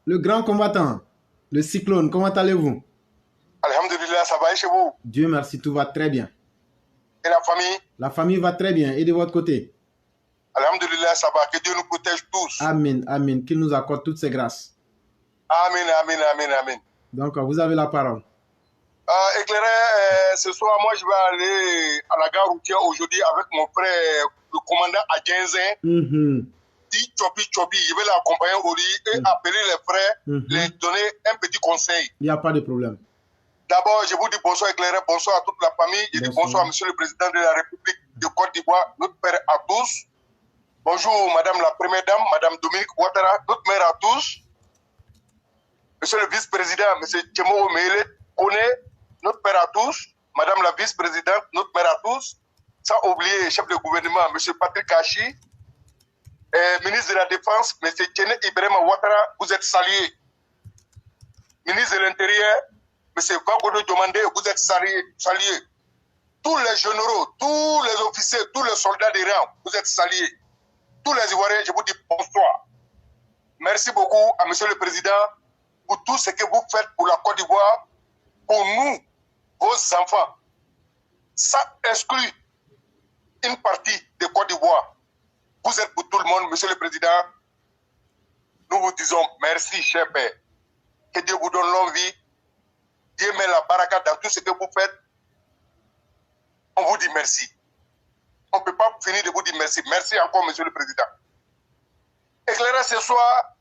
Le grand combattant, le cyclone, comment allez-vous? Alhamdulillah, ça va et chez vous? Dieu merci, tout va très bien. Et la famille? La famille va très bien. Et de votre côté? Alhamdulillah, ça va. Que Dieu nous protège tous. Amen, amen. Qu'il nous accorde toutes ses grâces. Amen, amen, amen, amen. Donc, vous avez la parole. Ce soir, moi, je vais aller à la gare routière aujourd'hui avec mon frère, le commandant Adjenzin. Dit Chopi Chopi, je vais l'accompagner au lit et appeler les frères, les donner un petit conseil. Il n'y a pas de problème. D'abord, je vous dis bonsoir éclairé, bonsoir à toute la famille. Je dis bonsoir à Monsieur le Président de la République de Côte d'Ivoire, notre père à tous. Bonjour Madame la Première Dame, Madame Dominique Ouattara, notre mère à tous. Monsieur le Vice-président, Monsieur Tchemo Mele Kone, notre père à tous. Madame la Vice-présidente, notre mère à tous. Sans oublier le chef de gouvernement, Monsieur Patrick Kachi. Ministre de la Défense, M. Tchene Ibrahima Ouattara, vous êtes salué. Ministre de l'Intérieur, M. Vagodo Diomandé, vous êtes salué. Tous les généraux, tous les officiers, tous les soldats des rangs, vous êtes salués. Tous les Ivoiriens, je vous dis bonsoir. Merci beaucoup à M. le Président pour tout ce que vous faites pour la Côte d'Ivoire, pour nous, vos enfants. Ça exclut une partie de Côte d'Ivoire. Vous êtes pour tout le monde, Monsieur le Président. Nous vous disons merci, cher Père. Que Dieu vous donne longue vie. Dieu met la baraka dans tout ce que vous faites. On vous dit merci. On ne peut pas finir de vous dire merci. Merci encore, Monsieur le Président. Éclairé ce soir,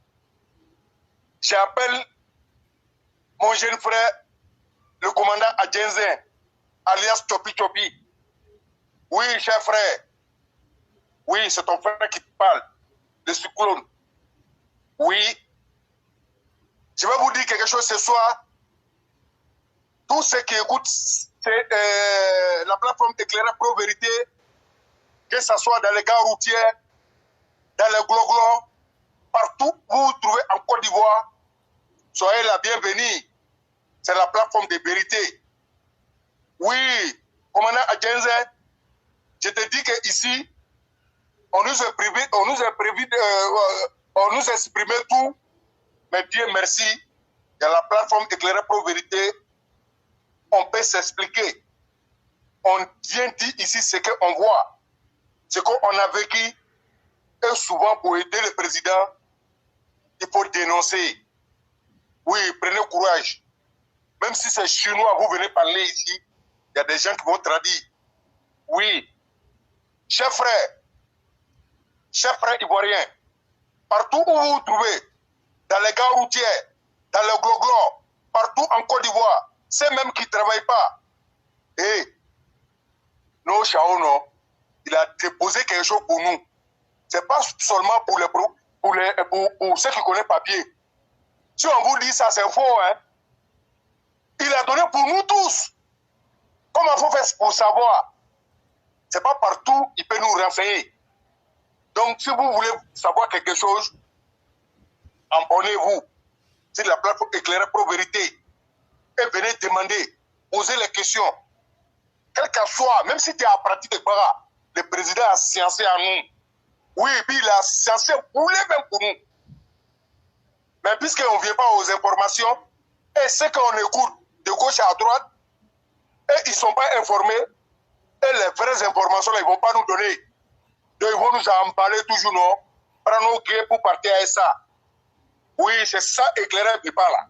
j'appelle mon jeune frère, le commandant Adjenzin, alias Chopi Chopi. Oui, cher frère. Oui, c'est ton frère qui parle, le cyclone. Oui. Je vais vous dire quelque chose ce soir. Tous ceux qui écoutent la plateforme éclairée Pro Vérité, que ce soit dans les gares routières, dans les gloglos, partout où vous vous trouvez en Côte d'Ivoire, soyez la bienvenue. C'est la plateforme de vérité. Oui, commandant Adjenzin, je te dis qu'ici, on nous a exprimé tout, mais Dieu merci, il y a la plateforme éclairée Pro Vérité, on peut s'expliquer. On vient dire ici ce qu'on voit, ce qu'on a vécu, et souvent pour aider le président, il faut dénoncer. Oui, prenez courage. Même si c'est chinois, vous venez parler ici, il y a des gens qui vont traduire. Oui, chers frères ivoiriens, partout où vous vous trouvez, dans les gares routières, dans les gloglos, partout en Côte d'Ivoire, ceux même qui ne travaillent pas, nos Chaono, il a déposé quelque chose pour nous. Ce n'est pas seulement pour ceux qui connaissent papier. Si on vous dit ça, c'est faux, hein. Il a donné pour nous tous. Comment il faut faire pour savoir? Ce n'est pas partout, il peut nous renseigner. Donc, si vous voulez savoir quelque chose, abonnez-vous sur la plateforme éclairée Pro Vérité et venez demander, poser les questions. Quel qu'en soit, même si tu es apprenti de Bara, le président a sciencé à nous. Oui, puis il a sciencé pour les mêmes pour nous. Mais puisqu'on ne vient pas aux informations, et ce qu'on écoute de gauche à droite, et ils ne sont pas informés, et les vraies informations, là, ils ne vont pas nous donner. Donc, ils vont nous emballer toujours, non? Prendre nos clés pour partir à ça. Oui, c'est ça, éclairer ne pas là.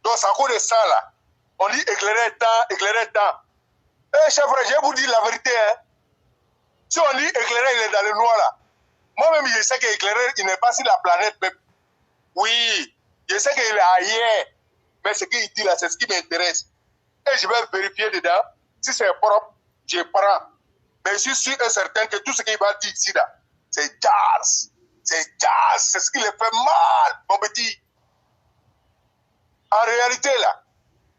Donc, c'est à cause de ça, là. On dit éclairer temps. Chef frère, je vais vous dire la vérité, hein. Si on dit éclairer, il est dans le noir, là. Moi-même, je sais qu'éclairer, il n'est pas sur la planète, mais oui, je sais qu'il est ailleurs. Mais ce qu'il dit là, c'est ce qui m'intéresse. Et je vais vérifier dedans. Si c'est propre, je prends. Mais je suis sûr et certain que tout ce qu'il va dire ici, là, c'est jazz. C'est jazz. C'est ce qui le fait mal, mon petit. En réalité, là,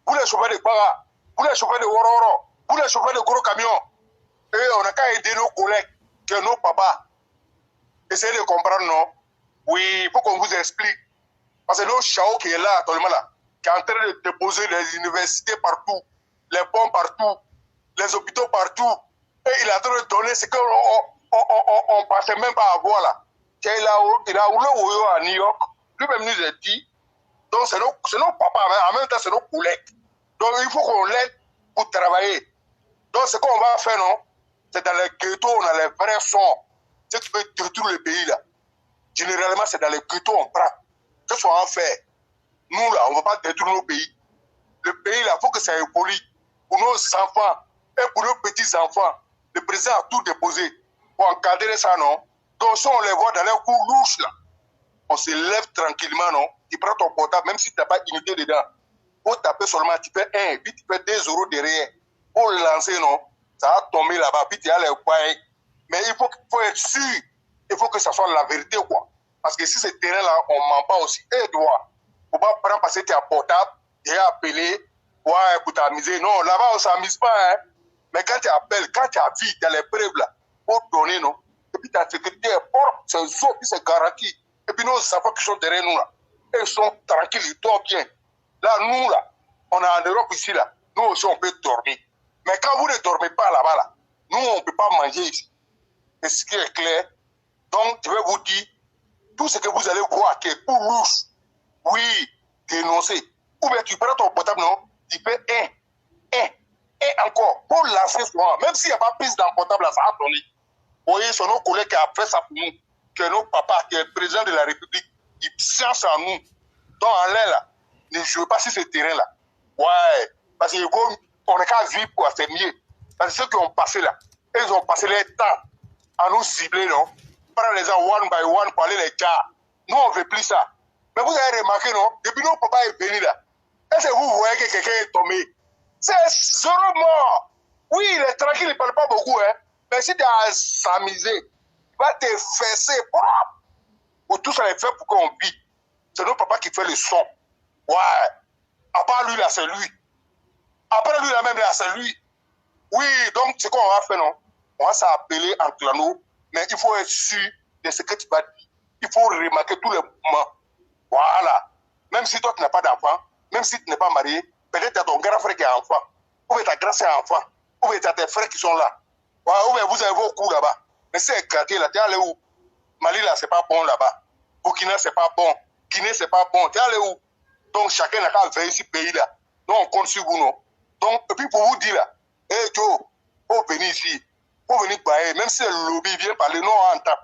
vous les chauffeurs de Baga, vous les chauffeurs de Wororo, vous les chauffeurs de gros camions, et on n'a qu'à aider nos collègues, que nos papas. Essayez de comprendre, non? Oui, il faut qu'on vous explique. Parce que notre Chao qui est là, actuellement là, qui est en train de déposer les universités partout, les ponts partout, les hôpitaux partout, et il est en train de donner ce qu'on ne pensait même pas avoir là. Il a roulé à New York, lui-même nous a dit, Donc, c'est nos papas, mais en même temps, c'est nos collègues. Donc, il faut qu'on l'aide pour travailler. Donc, ce qu'on va faire, non, c'est dans les ghettos, on a les vrais sons. Si tu veux détruire le pays, là, généralement, c'est dans les ghettos, on prend. Qu'est-ce qu'on va faire? Nous, là, on ne va pas détruire nos pays. Le pays, là, il faut que ça évolue pour nos enfants et pour nos petits-enfants. Le président a tout déposé pour encadrer ça, non? Donc, si on les voit dans les coups louches, là, on se lève tranquillement, non? Tu prends ton portable, même si tu n'as pas unité dedans. Pour taper seulement, tu fais 1, puis tu fais 2 euros derrière. Pour le lancer, non? Ça va tomber là-bas, puis tu as les points. Mais il faut être sûr. Il faut que ça soit la vérité, quoi. Parce que si ce terrain-là, on ne ment pas aussi. Et toi, il ne faut pas prendre parce que tu es à portable, tu es appelé, ouais, pour t'amuser. Non, là-bas, on ne s'amuse pas, hein. Mais quand tu appelles, quand tu as vu, tu as les preuves, là, pour donner, non? Et puis ta sécurité est propre, c'est sûr, puis c'est garanti. Et puis nos enfants qui sont derrière nous, là, ils sont tranquilles, ils dorment bien. Là, nous, là, on est en Europe ici, là. Nous aussi, on peut dormir. Mais quand vous ne dormez pas là-bas, là, nous, on ne peut pas manger ici. C'est ce qui est clair. Donc, je vais vous dire, tout ce que vous allez voir qui est tout louche, oui, dénoncer. Ou bien tu prends ton portable, non, tu fais et encore, pour lancer souvent, même s'il n'y a pas prise dans le portable, là, ça va donner. Vous voyez, c'est nos collègues qui ont fait ça pour nous, que nos papas, qui est le président de la République, il science en nous. Donc, en l'air, là, ne jouez pas sur ce terrain-là. Ouais, parce qu'on n'est qu'à vivre pour faire mieux. Parce que ceux qui ont passé là, ils ont passé leur temps à nous cibler, non? Prendre les gens one by one pour aller les gars. Nous, on ne veut plus ça. Mais vous avez remarqué, non? Depuis nos papas est venu là, est-ce que vous voyez que quelqu'un est tombé? C'est zéro mort. Oui, il est tranquille, il ne parle pas beaucoup, hein. Mais si tu as s'amuser, il va te fesser. Ou tout ça est fait pour qu'on vit. C'est notre papa qui fait le son. Ouais. À part lui, là, c'est lui. Après lui, là, même, là, c'est lui. Oui, donc, ce qu'on va faire, non? On va s'appeler en clano, mais il faut être sûr de ce que tu vas dire. Il faut remarquer tous les mouvements. Voilà. Même si toi, tu n'as pas d'enfant, même si tu n'es pas marié, peut-être tu as ton grand frère qui a un enfant, ou bien ta grand sœur a un enfant, ou bien tu as tes frères qui sont là. Voilà, ou bien vous avez vos coups là-bas. Mais c'est quartier là, tu es allé où? Mali là, c'est pas bon là-bas. Burkina, c'est pas bon. Guinée, c'est pas bon. Tu es allé où? Donc chacun n'a qu'à veiller ce pays-là. Donc on compte sur vous, non? Donc, et puis pour vous dire là, hey Joe, faut venir ici, faut venir bailler, même si le lobby vient parler, nous on entend.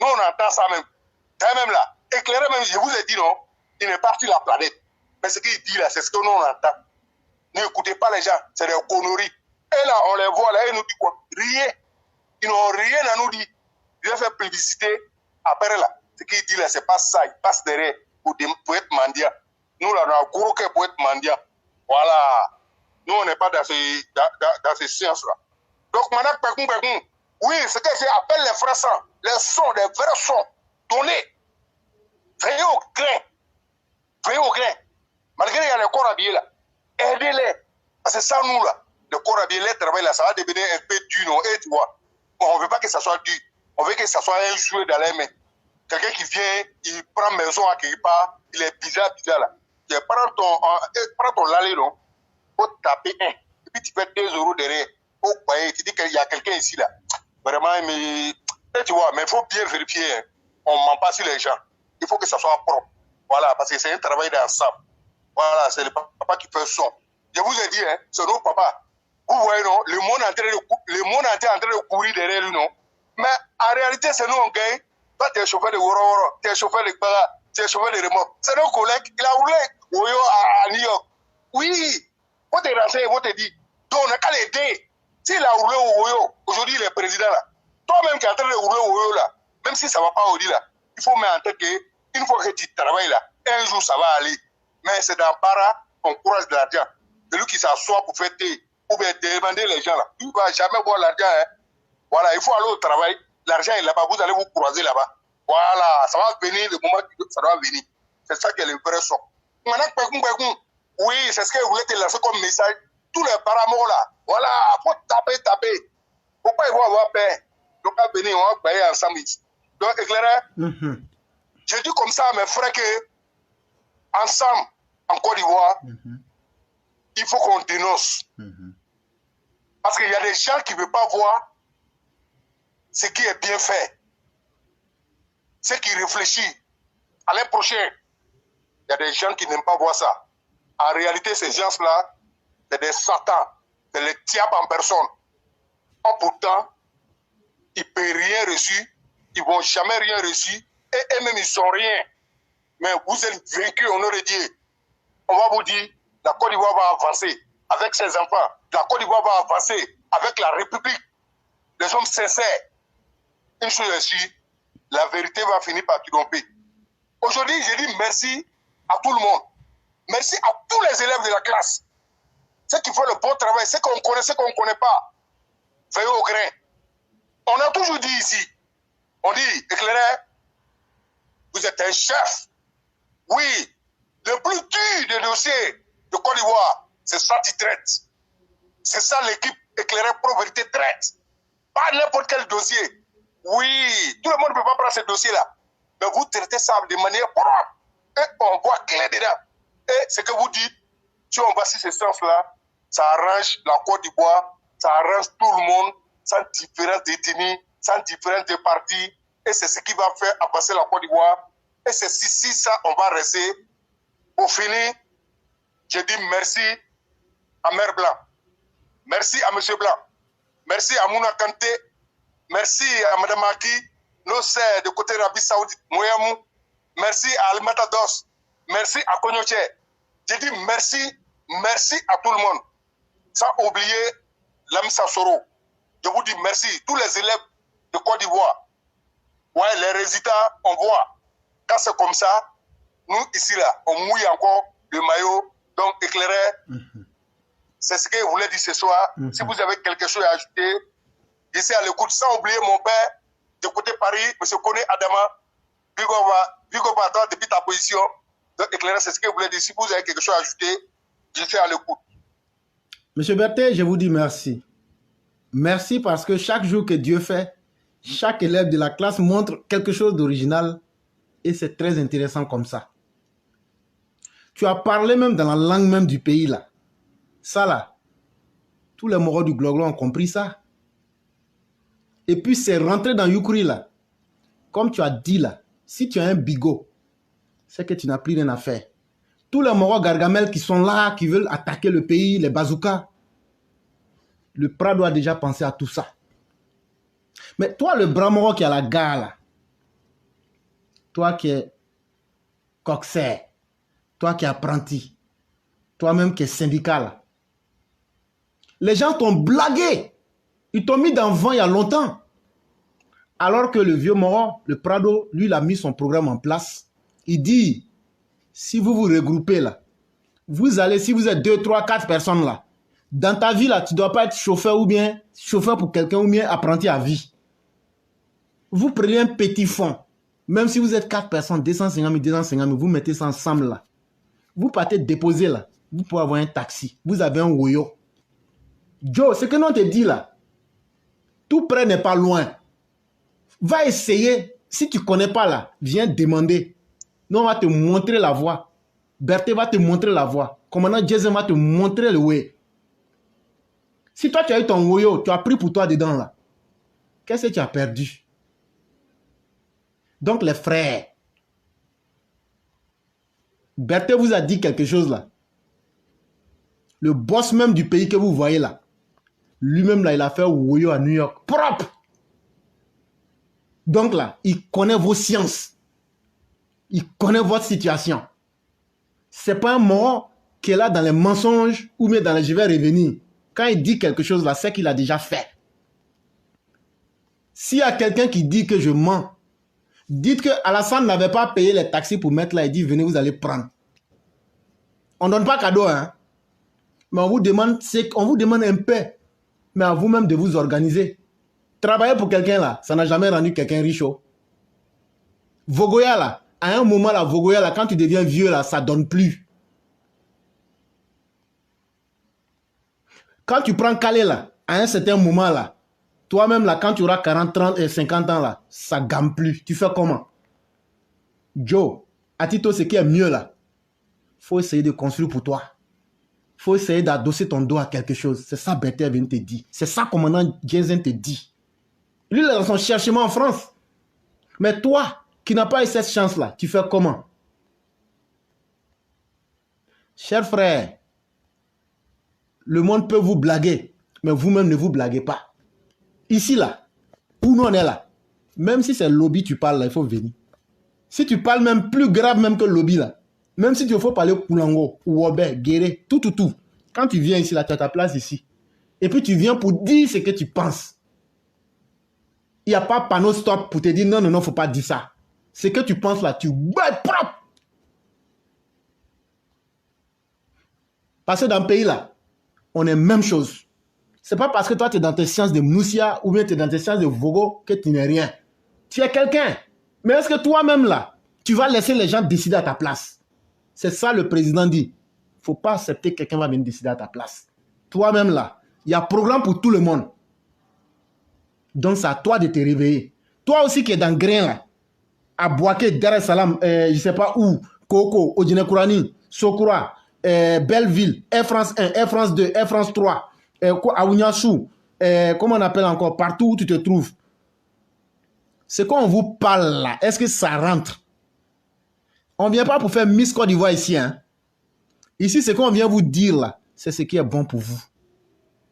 Nous on entend ça même. C'est même là, éclairé même, je vous ai dit non, il n'est pas sur la planète. Mais ce qu'il dit là, c'est ce que nous on entend. N'écoutez pas les gens, c'est des conneries. Et là, on les voit là, ils nous disent quoi? Rien. Ils n'ont rien à nous dire. Ils ont fait publicité. Après là, ce qu'il dit là, c'est pas ça. Il passe derrière pour être mendiant. Nous là, on a un gros cœur pour être mendiant. Voilà. Nous, on n'est pas dans ces sciences-là. Donc, maintenant, oui, ce que j'appelle les vrais sons, les sons, les vrais sons, donnez. Veillez au grain. Veillez au grain. Malgré qu'il y a les corps habillés là, aidez-les. Parce que sans nous là, le corps habillé, les travail là, ça va devenir un peu dur, non? Et tu vois, on ne veut pas que ça soit dur. On veut que ça soit un jouet dans les mains. Quelqu'un qui vient, il prend maison à quelque part, il est bizarre là. Tu prends ton lalé, non? Pour taper un. Et puis tu fais 2 euros derrière. Pour payer. Tu dis qu'il y a quelqu'un ici là. Vraiment, mais. Et tu vois, mais il faut bien vérifier. Hein. On ne ment pas sur les gens. Il faut que ça soit propre. Voilà, parce que c'est un travail d'ensemble. Voilà, c'est le papa qui fait son. Je vous ai dit, hein, c'est nos papas. Vous voyez, non, le monde est en train de courir derrière lui, non. Mais en réalité, c'est nous, on gagne. Toi, tu es chauffeur de Woro, tu es chauffeur de Baga, tu es chauffeur de remorque. C'est nos collègues. Il a roulé Oyo à New York. Oui, faut te renseigner, faut te dire. Donc, on n'a qu'à l'aider. S'il a roulé au Oyo, aujourd'hui, il est président là. Toi-même qui es en train de rouler au Oyo là, même si ça ne va pas au dit là, il faut mettre en tête qu'une fois que tu travailles là, un jour ça va aller. Mais c'est dans para, on courage de l'argent. Celui qui s'assoit pour fêter, ou bien demander les gens là, il ne va jamais voir l'argent. Hein. Voilà, il faut aller au travail, l'argent est là-bas, vous allez vous croiser là-bas. Voilà, ça va venir le moment que ça doit venir. C'est ça qui est le vrai son. Oui, c'est ce que je voulais te lancer comme message. Tous les paramos là, voilà, il faut taper. Faut pas y avoir peur. Donc, à venir, on va payer ensemble ici. Donc, éclairé, je dis comme ça à mes frères que, ensemble, en Côte d'Ivoire, il faut qu'on dénonce. Parce qu'il y a des gens qui ne veulent pas voir ce qui est bien fait. Ceux qui réfléchissent à l'année prochaine. Il y y a des gens qui n'aiment pas voir ça. En réalité, ces gens-là, c'est des satans, c'est les diables en personne. Or, pourtant, ils ne paient rien reçu, ils ne vont jamais rien reçu, et eux-mêmes, ils ne sont rien. Mais vous êtes vaincus au nom de Dieu. On va vous dire, la Côte d'Ivoire va avancer avec ses enfants. La Côte d'Ivoire va avancer avec la République. Les hommes sincères. Une chose est sûre, la vérité va finir par tromper. Aujourd'hui, je dis merci à tout le monde. Merci à tous les élèves de la classe. Ceux qui font le bon travail, ceux qu'on connaît, ceux qu'on ne connaît pas. Veillez au grain. On a toujours dit ici, on dit, éclaireur, vous êtes un chef. Oui, le plus dur des dossiers de Côte d'Ivoire, c'est ça qui traite. C'est ça l'équipe éclaireur pro-vérité traite. Pas n'importe quel dossier. Oui, tout le monde ne peut pas prendre ce dossier-là. Mais vous traitez ça de manière propre. Et on voit clair dedans. Et ce que vous dites, si on va sur ce sens-là, ça arrange la Côte d'Ivoire, ça arrange tout le monde, sans différence d'ethnie, sans différence de parti. Et c'est ce qui va faire avancer la Côte d'Ivoire. Et c'est si ça, on va rester. Pour finir, je dis merci à Mère Blanc. Merci à Monsieur Blanc. Merci à Mouna Kanté. Merci à Mme Maki, nos sœurs de côté de l'Arabie Saoudite, Mouyamou. Merci à Alimata Dos. Merci à Konyoche. Je dis merci à tout le monde. Sans oublier Lamissa Soro. Je vous dis merci. Tous les élèves de Côte d'Ivoire. Ouais, les résultats, on voit. Quand c'est comme ça, nous, ici, là, on mouille encore le maillot. Donc, éclairé, c'est ce que je voulais dire ce soir. Si vous avez quelque chose à ajouter, je suis à l'écoute, sans oublier mon père, de côté Paris, M. Kone Adama, Bigo à toi depuis ta position. Donc, éclairé, c'est ce que je voulais dire. Si vous avez quelque chose à ajouter, je suis à l'écoute. Monsieur Berthet, je vous dis merci. Merci parce que chaque jour que Dieu fait, chaque élève de la classe montre quelque chose d'original et c'est très intéressant comme ça. Tu as parlé même dans la langue même du pays là. Ça là, tous les moraux du Gloglo ont compris ça. Et puis c'est rentré dans Yukuri là. Comme tu as dit là, si tu as un bigot, c'est que tu n'as plus rien à faire. Tous les moraux Gargamel qui sont là, qui veulent attaquer le pays, les bazookas, le Prado a déjà pensé à tout ça. Mais toi, le bras moro qui a la gare là, toi qui es coxer, toi qui es apprenti, toi-même qui es syndical, les gens t'ont blagué. Ils t'ont mis dans le vent il y a longtemps. Alors que le vieux moro, le Prado, lui, il a mis son programme en place. Il dit, si vous vous regroupez là, vous allez, si vous êtes 2, 3, 4 personnes là, dans ta vie là, tu ne dois pas être chauffeur ou bien chauffeur pour quelqu'un ou bien apprenti à vie. Vous prenez un petit fonds. Même si vous êtes 4 personnes, 250 000, 250 000, vous mettez ça ensemble là. Vous partez déposer là. Vous pouvez avoir un taxi. Vous avez un Woyo. Joe, ce que l'on te dit là, tout près n'est pas loin. Va essayer. Si tu ne connais pas là, viens demander. Nous, on va te montrer la voie. Berthe va te montrer la voie. Commandant Jason va te montrer le way. Si toi, tu as eu ton Woyo, tu as pris pour toi dedans là, qu'est-ce que tu as perdu? Donc, les frères, Berthe vous a dit quelque chose là. Le boss même du pays que vous voyez là, lui-même là, il a fait Woyo à New York. Propre! Donc là, il connaît vos sciences. Il connaît votre situation. C'est pas un mort qui est là dans les mensonges ou bien dans les je vais revenir. Quand il dit quelque chose là, c'est qu'il a déjà fait. S'il y a quelqu'un qui dit que je mens, dites que Alassane n'avait pas payé les taxis pour mettre là et dit venez, vous allez prendre. On ne donne pas cadeau, hein. Mais on vous demande un peu, mais à vous-même de vous organiser. Travailler pour quelqu'un là, ça n'a jamais rendu quelqu'un riche. Vogoya là, à un moment là, Vogoya là, quand tu deviens vieux là, ça donne plus. Quand tu prends Calais là, à un certain moment là, toi-même là, quand tu auras 40, 30 et 50 ans là, ça gamme plus. Tu fais comment? Joe, à Tito, ce qui est mieux là, faut essayer de construire pour toi. Faut essayer d'adosser ton dos à quelque chose. C'est ça Berthet vient te dire. C'est ça commandant Jason te dit. Lui, il est dans son cherchement en France. Mais toi, qui n'as pas eu cette chance-là, tu fais comment? Chers frères, le monde peut vous blaguer, mais vous-même ne vous blaguez pas. Ici, là, où nous on est là, même si c'est lobby, tu parles là, il faut venir. Si tu parles même plus grave même que lobby là, même si tu faut parler Koulango, Ouobé, Guéré, tout. Quand tu viens ici, là, tu as ta place ici. Et puis tu viens pour dire ce que tu penses. Il n'y a pas panneau stop pour te dire non, il ne faut pas dire ça. Ce que tu penses là, tu vas propre. Parce que dans le pays là, on est même chose. C'est pas parce que toi tu es dans tes sciences de Moussia ou bien tu es dans tes sciences de Vogo que tu n'es rien. Tu es quelqu'un. Mais est-ce que toi-même là, tu vas laisser les gens décider à ta place? C'est ça le président dit. Il ne faut pas accepter que quelqu'un va venir décider à ta place. Toi-même là, il y a programme pour tout le monde. Donc c'est à toi de te réveiller. Toi aussi qui es dans le grain là, à Boaké, Dar es Salaam, je ne sais pas où, Koko, Odjinekourani, Sokura, Belleville, Air France 1, Air France 2, Air France 3, à Ougnachou, comment on appelle encore, partout où tu te trouves. Ce qu'on vous parle là, est-ce que ça rentre? On ne vient pas pour faire Miss Côte d'Ivoire ici. Hein? Ici, ce qu'on vient vous dire là, c'est ce qui est bon pour vous.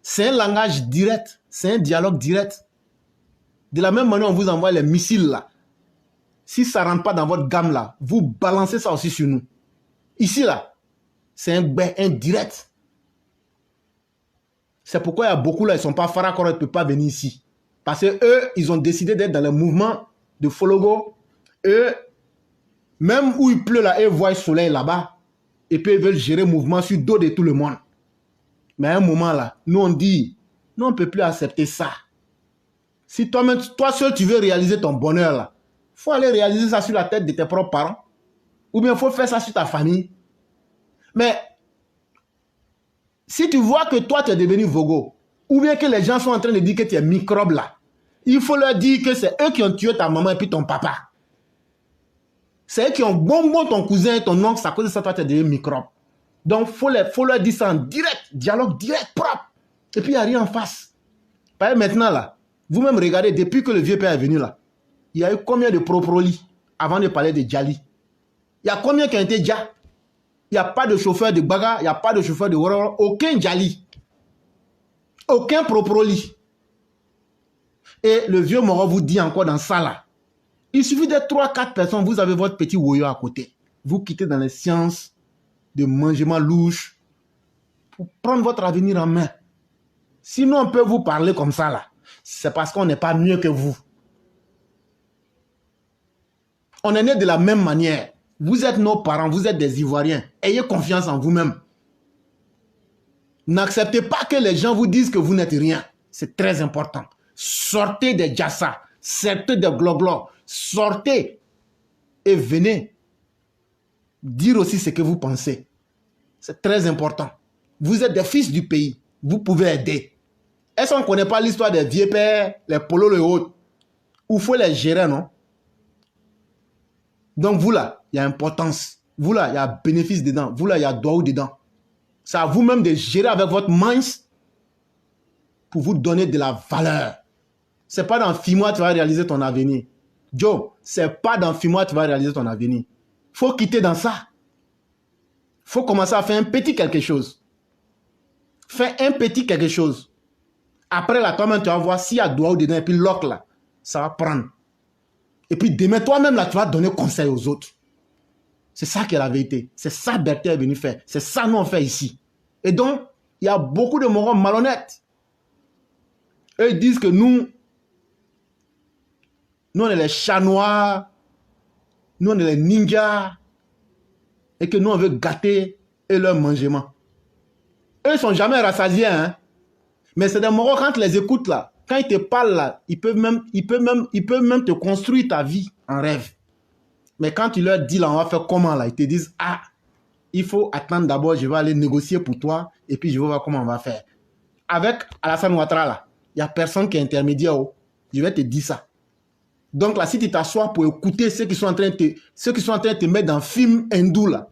C'est un langage direct, c'est un dialogue direct. De la même manière, on vous envoie les missiles là. Si ça ne rentre pas dans votre gamme là, vous balancez ça aussi sur nous. Ici là, c'est un direct. C'est pourquoi il y a beaucoup là, ils ne sont pas Farakoro, ils ne peuvent pas venir ici. Parce que eux, ils ont décidé d'être dans le mouvement de Fologo. Eux, même où il pleut là, ils voient le soleil là-bas. Et puis ils veulent gérer le mouvement sur le dos de tout le monde. Mais à un moment là, nous on dit, nous on ne peut plus accepter ça. Si toi seul tu veux réaliser ton bonheur là, il faut aller réaliser ça sur la tête de tes propres parents. Ou bien il faut faire ça sur ta famille. Mais si tu vois que toi tu es devenu Vogo, ou bien que les gens sont en train de dire que tu es microbe là, il faut leur dire que c'est eux qui ont tué ta maman et puis ton papa. C'est eux qui ont bonbon ton cousin et ton oncle, c'est à cause de ça toi tu es devenu microbe. Donc faut leur dire ça en direct, dialogue direct, propre. Et puis il n'y a rien en face. Par maintenant là, vous-même regardez, depuis que le vieux père est venu là, il y a eu combien de proprolis avant de parler de Djali? Il y a combien qui ont été Dja? Il n'y a pas de chauffeur de Baga, il n'y a pas de chauffeur de Waroro, aucun Djali. Aucun proproli. Et le vieux Moro vous dit encore dans ça là, il suffit de 3-4 personnes, vous avez votre petit woyo à côté. Vous quittez dans les sciences de mangement louche pour prendre votre avenir en main. Sinon on peut vous parler comme ça là. C'est parce qu'on n'est pas mieux que vous. On est né de la même manière. Vous êtes nos parents, vous êtes des Ivoiriens. Ayez confiance en vous-même. N'acceptez pas que les gens vous disent que vous n'êtes rien. C'est très important. Sortez des Djassa, sortez des Gloglo, sortez et venez dire aussi ce que vous pensez. C'est très important. Vous êtes des fils du pays. Vous pouvez aider. Est-ce qu'on ne connaît pas l'histoire des vieux pères, les polos, les autres? Où il faut les gérer, non? Donc vous là, il y a importance. Vous là, il y a bénéfice dedans. Vous là, il y a droit dedans. C'est à vous-même de gérer avec votre minds pour vous donner de la valeur. C'est pas dans 6 mois que tu vas réaliser ton avenir. Joe, c'est pas dans 6 mois que tu vas réaliser ton avenir. Faut quitter dans ça. Faut commencer à faire un petit quelque chose. Fais un petit quelque chose. Après là, toi-même, tu vas voir s'il y a droit dedans et puis l'autre là, ça va prendre. Et puis demain, toi-même là, tu vas donner conseil aux autres. C'est ça qui est la vérité. C'est ça que Berthe est venu faire. C'est ça que nous on fait ici. Et donc, il y a beaucoup de morons malhonnêtes. Eux ils disent que nous on est les chats noirs, nous on est les ninjas, et que nous on veut gâter et leur mangement. Eux ils sont jamais rassasiés, hein. Mais c'est des morons, quand tu les écoutes là, quand ils te parlent là, ils peuvent même te construire ta vie en rêve. Mais quand tu leur dis là, on va faire comment là, ils te disent, ah, il faut attendre d'abord, je vais aller négocier pour toi, et puis je vais voir comment on va faire. Avec Alassane Ouattara là, il n'y a personne qui est intermédiaire. Oh. Je vais te dire ça. Donc là, si tu t'assois pour écouter ceux qui sont en train de te mettre dans le film hindou là,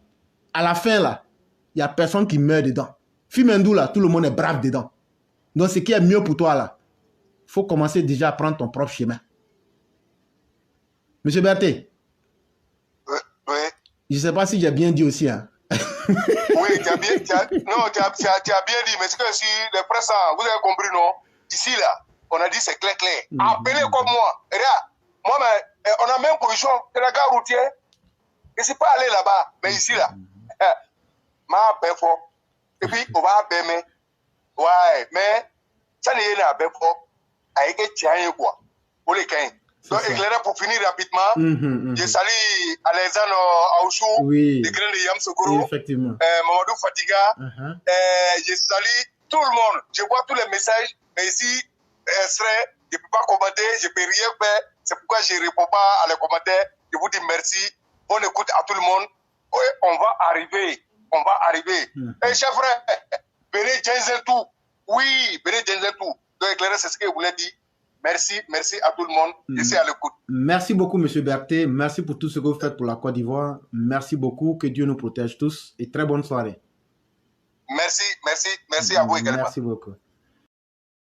à la fin là, il n'y a personne qui meurt dedans. Film hindou là, tout le monde est brave dedans. Donc ce qui est mieux pour toi là, il faut commencer déjà à prendre ton propre chemin. Monsieur Berthe, Oui. je ne sais pas si j'ai bien dit aussi. Hein. Oui, tu as bien dit, mais c'est que si les pressants, vous avez compris, non? Ici, là, on a dit c'est clair. Appelez comme moi. Regarde, moi, on a même position de la gare routière. Je ne suis pas allé là-bas, mais ici, là, ma paix fort. Et puis, on va appeler, ouais, mais ça n'est pas fort. Avec un tien, quoi. Pour les 15. Donc, éclairé pour finir rapidement, je salue Alexandre Aouchou, le grand de Yamsoukoro, Mamadou Fatiga, je salue tout le monde. Je vois tous les messages, mais ici, je ne peux pas commenter, je ne peux rien faire. C'est pourquoi je ne réponds pas à les commentaires. Je vous dis merci. Bonne écoute à tout le monde. Oui, on va arriver. Et chef frère, venez Jensen tout. Oui, venez Jensen tout. Donc, éclairé, c'est ce que je voulais dire. Merci à tout le monde. Je suis à l'écoute. Merci beaucoup, M. Berthet. Merci pour tout ce que vous faites pour la Côte d'Ivoire. Merci beaucoup. Que Dieu nous protège tous. Et très bonne soirée. Merci à vous également. Merci beaucoup.